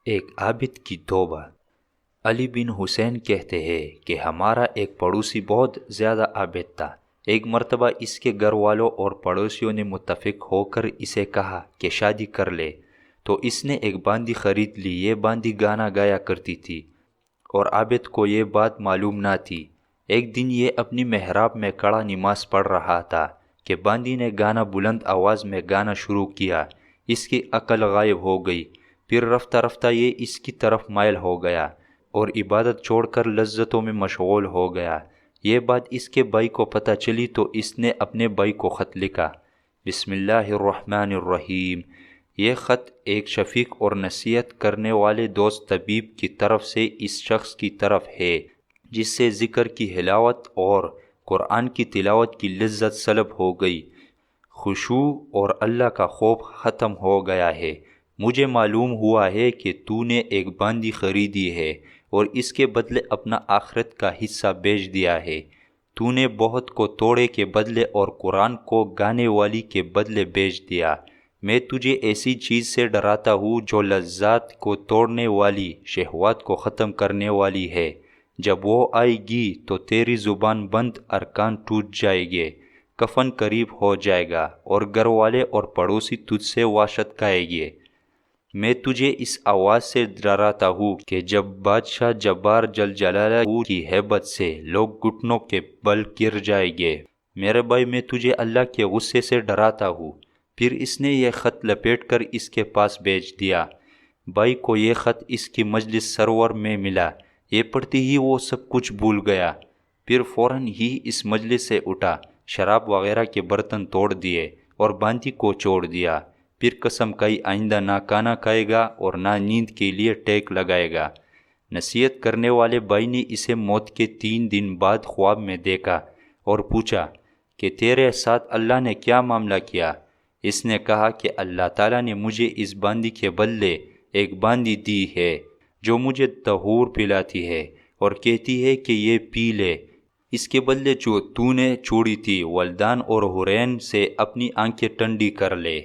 ایک عابد کی توبہ۔ علی بن حسین کہتے ہیں کہ ہمارا ایک پڑوسی بہت زیادہ عابد تھا۔ ایک مرتبہ اس کے گھر والوں اور پڑوسیوں نے متفق ہو کر اسے کہا کہ شادی کر لے، تو اس نے ایک باندی خرید لی۔ یہ باندی گانا گایا کرتی تھی اور عابد کو یہ بات معلوم نہ تھی۔ ایک دن یہ اپنی محراب میں کھڑا نماز پڑھ رہا تھا کہ باندی نے گانا بلند آواز میں گانا شروع کیا۔ اس کی عقل غائب ہو گئی۔ پھر رفتہ رفتہ یہ اس کی طرف مائل ہو گیا اور عبادت چھوڑ کر لذتوں میں مشغول ہو گیا۔ یہ بات اس کے بھائی کو پتہ چلی تو اس نے اپنے بھائی کو خط لکھا۔ بسم اللہ الرحمن الرحیم۔ یہ خط ایک شفیق اور نصیحت کرنے والے دوست طبیب کی طرف سے اس شخص کی طرف ہے جس سے ذکر کی حلاوت اور قرآن کی تلاوت کی لذت سلب ہو گئی، خشوع اور اللہ کا خوف ختم ہو گیا ہے۔ مجھے معلوم ہوا ہے کہ تو نے ایک باندی خریدی ہے اور اس کے بدلے اپنا آخرت کا حصہ بیچ دیا ہے۔ تو نے بہت کو توڑے کے بدلے اور قرآن کو گانے والی کے بدلے بیچ دیا۔ میں تجھے ایسی چیز سے ڈراتا ہوں جو لذات کو توڑنے والی، شہوات کو ختم کرنے والی ہے۔ جب وہ آئے گی تو تیری زبان بند، ارکان ٹوٹ جائے گے، کفن قریب ہو جائے گا اور گھر والے اور پڑوسی تجھ سے وحشت کھائیں گے۔ میں تجھے اس آواز سے ڈراتا ہوں کہ جب بادشاہ جبار جل جلالہ کی ہیبت سے لوگ گھٹنوں کے بل گر جائیں گے۔ میرے بھائی، میں تجھے اللہ کے غصے سے ڈراتا ہوں۔ پھر اس نے یہ خط لپیٹ کر اس کے پاس بھیج دیا۔ بھائی کو یہ خط اس کی مجلس سرور میں ملا۔ یہ پڑھتے ہی وہ سب کچھ بھول گیا۔ پھر فوراً ہی اس مجلس سے اٹھا، شراب وغیرہ کے برتن توڑ دیے اور باندی کو چھوڑ دیا۔ پھر قسم کھائی آئندہ نہ کھانا کھائے گا اور نہ نیند کے لیے ٹیک لگائے گا۔ نصیحت کرنے والے بھائی نے اسے موت کے 3 دن بعد خواب میں دیکھا اور پوچھا کہ تیرے ساتھ اللہ نے کیا معاملہ کیا؟ اس نے کہا کہ اللہ تعالیٰ نے مجھے اس باندی کے بدلے ایک باندی دی ہے جو مجھے طہور پلاتی ہے اور کہتی ہے کہ یہ پی لے۔ اس کے بدلے جو تو نے چھوڑی تھی ولدان اور حورین سے اپنی آنکھیں ٹھنڈی کر لے۔